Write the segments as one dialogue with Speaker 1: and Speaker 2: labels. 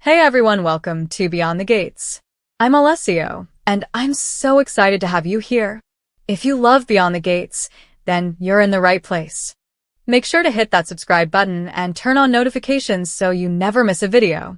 Speaker 1: Hey everyone, welcome to Beyond the Gates. I'm Alessio, and I'm so excited to have you here. If you love Beyond the Gates, then you're in the right place. Make sure to hit that subscribe button and turn on notifications so you never miss a video.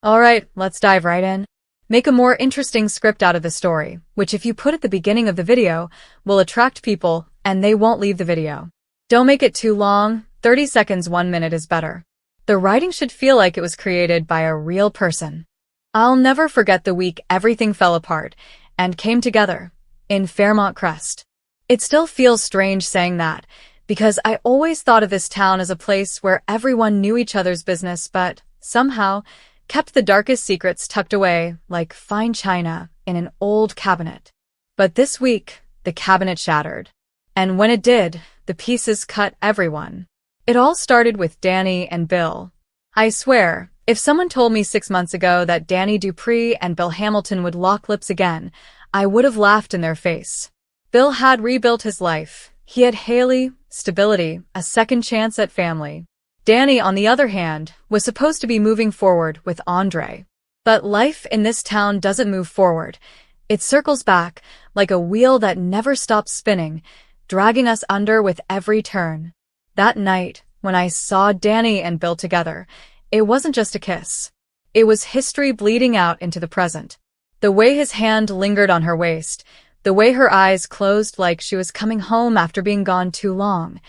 Speaker 1: Alright, let's dive right in. Make a more interesting script out of the story, which if you put at the beginning of the video, will attract people and they won't leave the video. Don't make it too long, 30 seconds 1 minute is better. The writing should feel like it was created by a real person. I'll never forget the week everything fell apart and came together in Fairmont Crest. It still feels strange saying that, because I always thought of this town as a place where everyone knew each other's business but, somehow, kept the darkest secrets tucked away like fine china in an old cabinet. But this week, the cabinet shattered. And when it did, the pieces cut everyone. It all started with Dani and Bill. I swear, if someone told me 6 months ago that Dani Dupree and Bill Hamilton would lock lips again, I would have laughed in their face. Bill had rebuilt his life. He had Hayley, stability, a second chance at family. Dani, on the other hand, was supposed to be moving forward with Andre. But life in this town doesn't move forward. It circles back, like a wheel that never stops spinning, dragging us under with every turn. That night, when I saw Dani and Bill together, it wasn't just a kiss. It was history bleeding out into the present. The way his hand lingered on her waist, the way her eyes closed like she was coming home after being gone too long.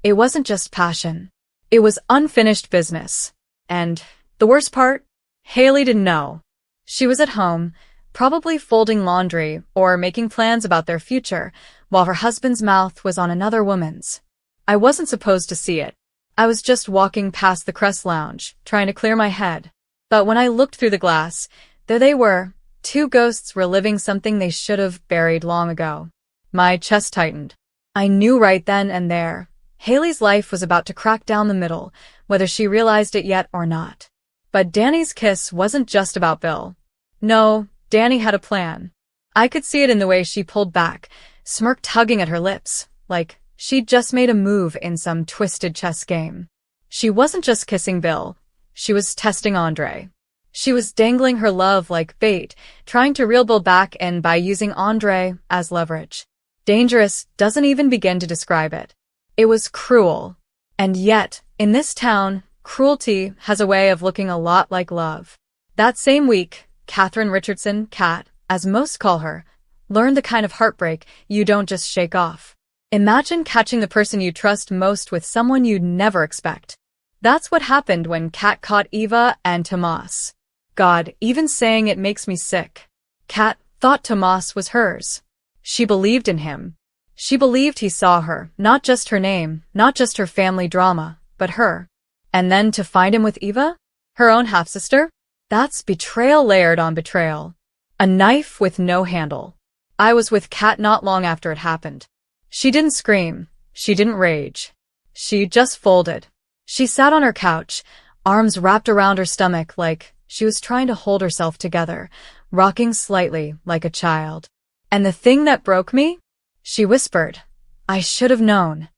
Speaker 1: It wasn't just passion. It was unfinished business. And the worst part? Hayley didn't know. She was at home, probably folding laundry or making plans about their future, while her husband's mouth was on another woman's. I wasn't supposed to see it. I was just walking past the Crest Lounge, trying to clear my head. But when I looked through the glass, there they were, two ghosts reliving something they should have buried long ago. My chest tightened. I knew right then and there, Hayley's life was about to crack down the middle, whether she realized it yet or not. But Dani's kiss wasn't just about Bill. No, Dani had a plan. I could see it in the way she pulled back, smirk tugging at her lips, like she'd just made a move in some twisted chess game. She wasn't just kissing Bill. She was testing Andre. She was dangling her love like bait, trying to reel Bill back in by using Andre as leverage. Dangerous doesn't even begin to describe it. It was cruel. And yet, in this town, cruelty has a way of looking a lot like love. That same week, Catherine Richardson, Cat, as most call her, learned the kind of heartbreak you don't just shake off. Imagine catching the person you trust most with someone you'd never expect. That's what happened when Cat caught Eva and Tomas. God, even saying it makes me sick. Cat thought Tomas was hers. She believed in him. She believed he saw her, not just her name, not just her family drama, but her. And then to find him with Eva? Her own half-sister? That's betrayal layered on betrayal. A knife with no handle. I was with Cat not long after it happened. She didn't scream. She didn't rage. She just folded. She sat on her couch, arms wrapped around her stomach like she was trying to hold herself together, rocking slightly like a child. And the thing that broke me? She whispered, "I should have known."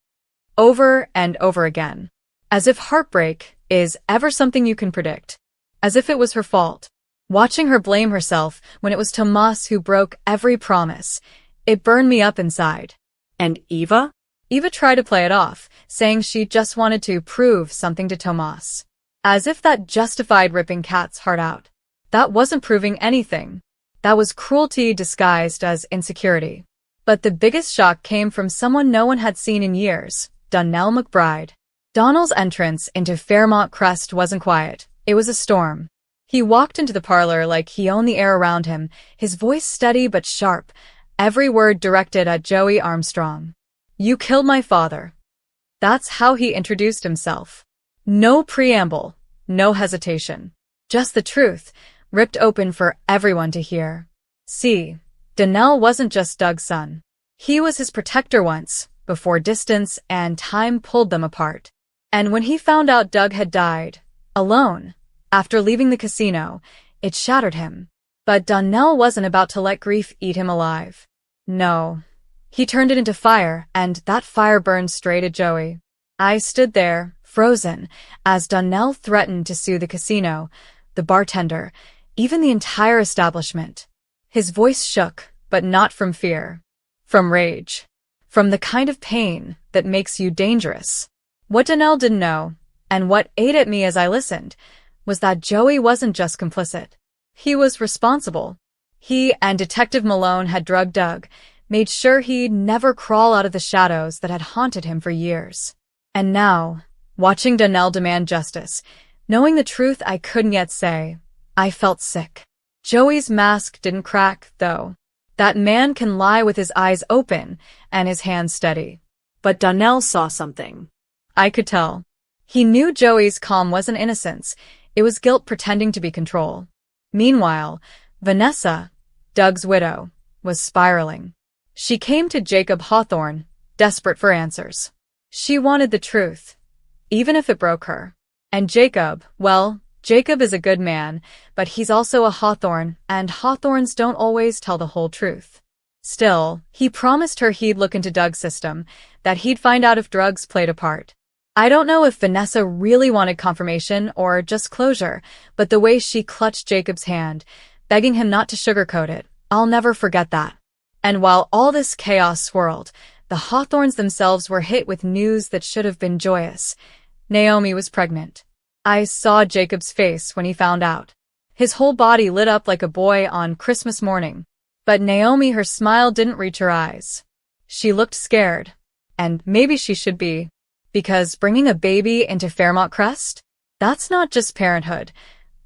Speaker 1: Over and over again. As if heartbreak is ever something you can predict. As if it was her fault. Watching her blame herself when it was Tomas who broke every promise, it burned me up inside. And Eva? Eva tried to play it off, saying she just wanted to prove something to Tomas. As if that justified ripping Cat's heart out. That wasn't proving anything. That was cruelty disguised as insecurity. But the biggest shock came from someone no one had seen in years, Donnell McBride. Donnell's entrance into Fairmont Crest wasn't quiet. It was a storm. He walked into the parlor like he owned the air around him, his voice steady but sharp, every word directed at Joey Armstrong. "You killed my father." That's how he introduced himself. No preamble, no hesitation. Just the truth, ripped open for everyone to hear. See, Donnell wasn't just Doug's son. He was his protector once, before distance and time pulled them apart. And when he found out Doug had died, alone, after leaving the casino, it shattered him. But Donnell wasn't about to let grief eat him alive. No. He turned it into fire, and that fire burned straight at Joey. I stood there, frozen, as Donnell threatened to sue the casino, the bartender, even the entire establishment. His voice shook, but not from fear. From rage. From the kind of pain that makes you dangerous. What Donnell didn't know, and what ate at me as I listened, was that Joey wasn't just complicit. He was responsible. He and Detective Malone had drugged Doug, made sure he'd never crawl out of the shadows that had haunted him for years. And now, watching Donnell demand justice, knowing the truth I couldn't yet say, I felt sick. Joey's mask didn't crack, though. That man can lie with his eyes open and his hands steady. But Donnell saw something. I could tell. He knew Joey's calm wasn't innocence, it was guilt pretending to be control. Meanwhile, Vanessa, Doug's widow, was spiraling. She came to Jacob Hawthorne, desperate for answers. She wanted the truth, even if it broke her. And Jacob, well, Jacob is a good man, but he's also a Hawthorne, and Hawthorns don't always tell the whole truth. Still, he promised her he'd look into Doug's system, that he'd find out if drugs played a part. I don't know if Vanessa really wanted confirmation or just closure, but the way she clutched Jacob's hand, begging him not to sugarcoat it, I'll never forget that. And while all this chaos swirled, the Hawthorns themselves were hit with news that should have been joyous. Naomi was pregnant. I saw Jacob's face when he found out. His whole body lit up like a boy on Christmas morning. But Naomi, her smile didn't reach her eyes. She looked scared. And maybe she should be. Because bringing a baby into Fairmont Crest? That's not just parenthood.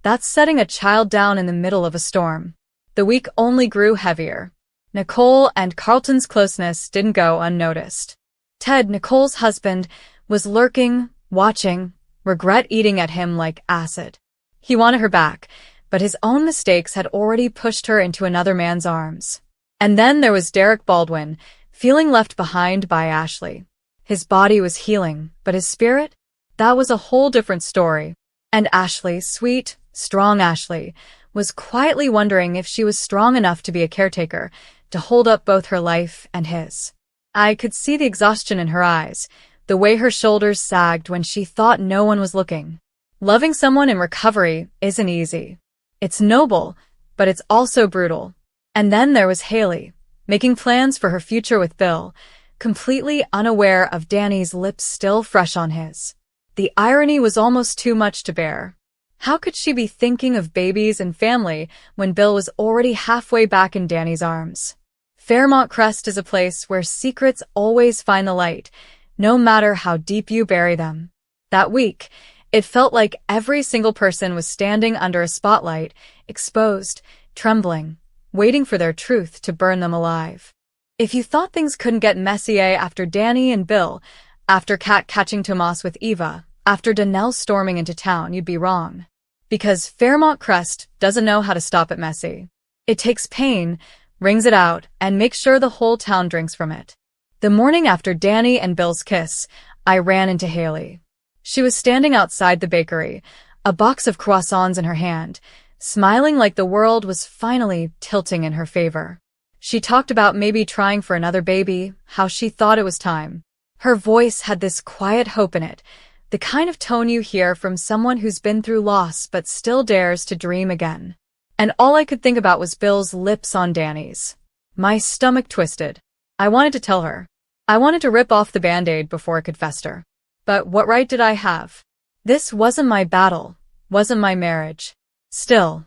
Speaker 1: That's setting a child down in the middle of a storm. The week only grew heavier. Nicole and Carlton's closeness didn't go unnoticed. Ted, Nicole's husband, was lurking, watching, regret eating at him like acid. He wanted her back, but his own mistakes had already pushed her into another man's arms. And then there was Derek Baldwin, feeling left behind by Ashley. His body was healing, but his spirit? That was a whole different story. And Ashley, sweet, strong Ashley, was quietly wondering if she was strong enough to be a caretaker, to hold up both her life and his. I could see the exhaustion in her eyes, the way her shoulders sagged when she thought no one was looking. Loving someone in recovery isn't easy. It's noble, but it's also brutal. And then there was Hayley, making plans for her future with Bill, completely unaware of Dani's lips still fresh on his. The irony was almost too much to bear. How could she be thinking of babies and family when Bill was already halfway back in Dani's arms? Fairmont Crest is a place where secrets always find the light, no matter how deep you bury them. That week, it felt like every single person was standing under a spotlight, exposed, trembling, waiting for their truth to burn them alive. If you thought things couldn't get messy after Dani and Bill, after Kat catching Tomas with Eva, after Donnell storming into town, you'd be wrong. Because Fairmont Crest doesn't know how to stop it messy. It takes pain, wrings it out, and makes sure the whole town drinks from it. The morning after Dani and Bill's kiss, I ran into Hayley. She was standing outside the bakery, a box of croissants in her hand, smiling like the world was finally tilting in her favor. She talked about maybe trying for another baby, how she thought it was time. Her voice had this quiet hope in it, the kind of tone you hear from someone who's been through loss but still dares to dream again. And all I could think about was Bill's lips on Dani's. My stomach twisted. I wanted to tell her. I wanted to rip off the Band-Aid before it could fester. But what right did I have? This wasn't my battle, wasn't my marriage. Still,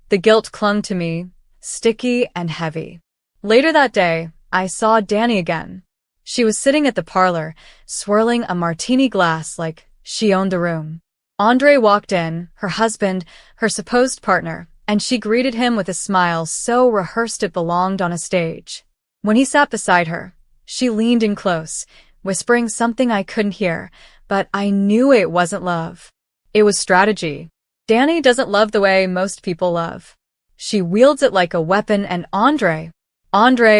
Speaker 1: the guilt clung to me, sticky and heavy. Later that day, I saw Dani again. She was sitting at the parlor, swirling a martini glass like she owned the room. Andre walked in, her husband, her supposed partner, and she greeted him with a smile so rehearsed it belonged on a stage. When he sat beside her, she leaned in close, whispering something I couldn't hear, but I knew it wasn't love. It was strategy. Dani doesn't love the way most people love. She wields it like a weapon, and Andre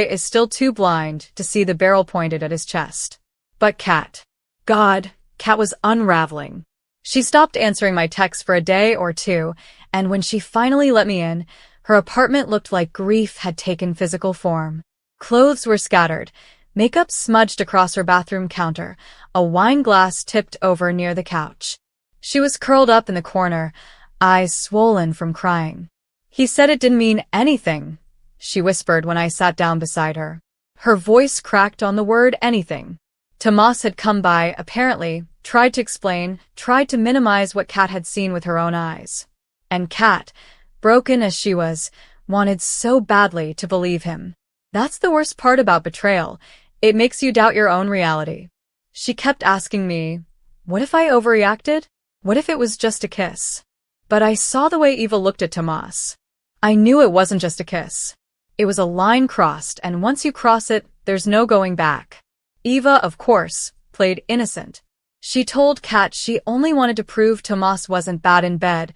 Speaker 1: is still too blind to see the barrel pointed at his chest. But Kat. God, Kat was unraveling. She stopped answering my texts for a day or two, and when she finally let me in, her apartment looked like grief had taken physical form. Clothes were scattered, makeup smudged across her bathroom counter, a wine glass tipped over near the couch. She was curled up in the corner, eyes swollen from crying. "He said it didn't mean anything," she whispered when I sat down beside her. Her voice cracked on the word anything. Tomas had come by, apparently, tried to explain, tried to minimize what Kat had seen with her own eyes. And Kat, broken as she was, wanted so badly to believe him. That's the worst part about betrayal. It makes you doubt your own reality. She kept asking me, what if I overreacted? What if it was just a kiss? But I saw the way Eva looked at Tomas. I knew it wasn't just a kiss. It was a line crossed, and once you cross it, there's no going back. Eva, of course, played innocent. She told Kat she only wanted to prove Tomas wasn't bad in bed,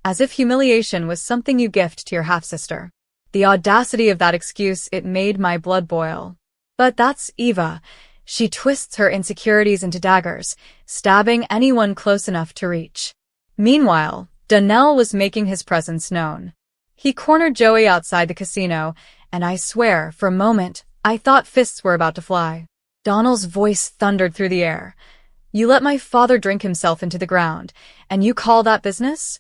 Speaker 1: as if humiliation was something you gift to your half-sister. The audacity of that excuse, it made my blood boil. But that's Eva. She twists her insecurities into daggers, stabbing anyone close enough to reach. Meanwhile, Donnell was making his presence known. He cornered Joey outside the casino, and I swear, for a moment, I thought fists were about to fly. Donnell's voice thundered through the air. "You let my father drink himself into the ground, and you call that business?"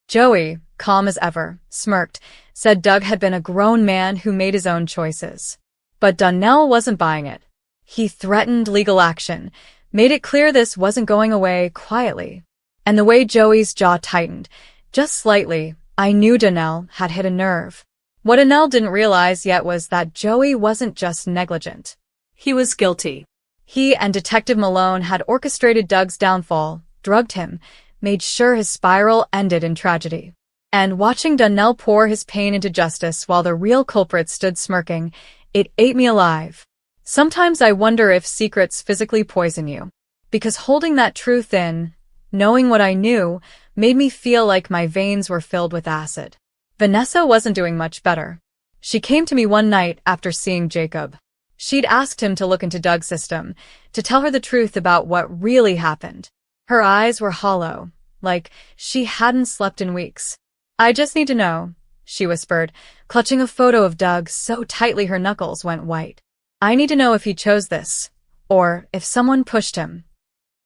Speaker 1: Joey, calm as ever, smirked, said Doug had been a grown man who made his own choices. But Donnell wasn't buying it. He threatened legal action, made it clear this wasn't going away quietly. And the way Joey's jaw tightened, just slightly, I knew Donnell had hit a nerve. What Donnell didn't realize yet was that Joey wasn't just negligent. He was guilty. He and Detective Malone had orchestrated Doug's downfall, drugged him, made sure his spiral ended in tragedy. And watching Donnell pour his pain into justice while the real culprit stood smirking, it ate me alive. Sometimes I wonder if secrets physically poison you. Because holding that truth in, knowing what I knew, made me feel like my veins were filled with acid. Vanessa wasn't doing much better. She came to me one night after seeing Jacob. She'd asked him to look into Doug's system, to tell her the truth about what really happened. Her eyes were hollow, like she hadn't slept in weeks. "I just need to know," she whispered, clutching a photo of Doug so tightly her knuckles went white. "I need to know if he chose this, or if someone pushed him."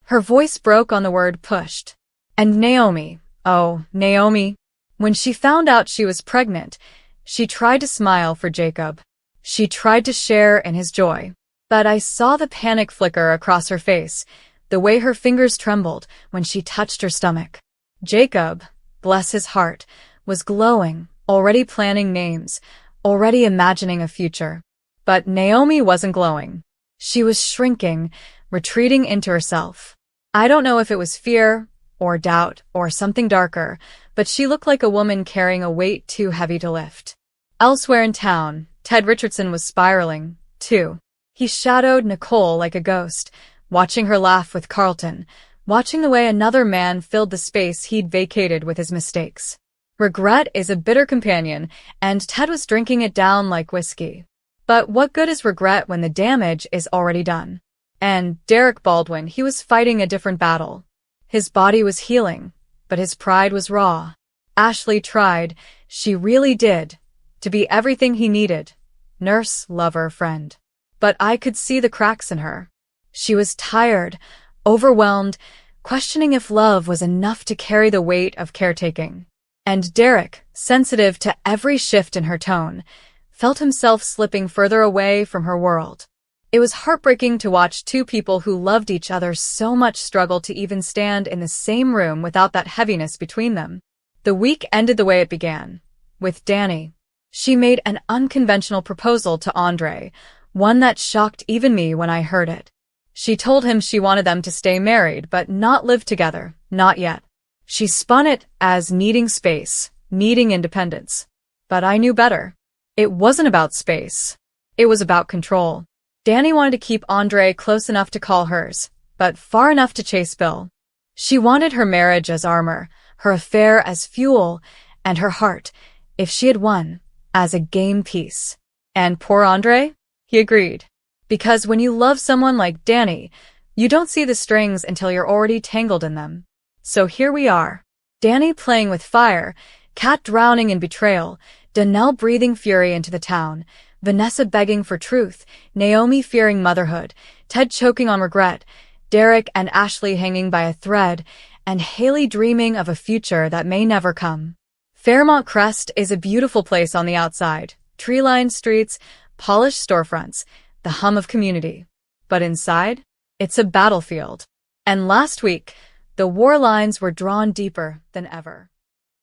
Speaker 1: Her voice broke on the word pushed. And Naomi, oh, Naomi. When she found out she was pregnant, she tried to smile for Jacob. She tried to share in his joy. But I saw the panic flicker across her face, the way her fingers trembled when she touched her stomach. Jacob, bless his heart, was glowing, already planning names, already imagining a future. But Naomi wasn't glowing. She was shrinking, retreating into herself. I don't know if it was fear, or doubt, or something darker, but she looked like a woman carrying a weight too heavy to lift. Elsewhere in town, Ted Richardson was spiraling, too. He shadowed Nicole like a ghost, watching her laugh with Carlton, watching the way another man filled the space he'd vacated with his mistakes. Regret is a bitter companion, and Ted was drinking it down like whiskey. But what good is regret when the damage is already done? And Derek Baldwin, he was fighting a different battle. His body was healing, but his pride was raw. Ashley tried, she really did, to be everything he needed. Nurse, lover, friend. But I could see the cracks in her. She was tired, overwhelmed, questioning if love was enough to carry the weight of caretaking. And Derek, sensitive to every shift in her tone, felt himself slipping further away from her world. It was heartbreaking to watch two people who loved each other so much struggle to even stand in the same room without that heaviness between them. The week ended the way it began, with Dani. She made an unconventional proposal to Andre, one that shocked even me when I heard it. She told him she wanted them to stay married but not live together, not yet. She spun it as needing space, needing independence. But I knew better. It wasn't about space. It was about control. Dani wanted to keep Andre close enough to call hers, but far enough to chase Bill. She wanted her marriage as armor, her affair as fuel, and her heart, if she had won, as a game piece. And poor Andre? He agreed. Because when you love someone like Dani, you don't see the strings until you're already tangled in them. So here we are. Dani playing with fire, Kat drowning in betrayal, Donnell breathing fury into the town, Vanessa begging for truth, Naomi fearing motherhood, Ted choking on regret, Derek and Ashley hanging by a thread, and Hayley dreaming of a future that may never come. Fairmont Crest is a beautiful place on the outside, tree-lined streets, polished storefronts, the hum of community. But inside, it's a battlefield. And last week, the war lines were drawn deeper than ever.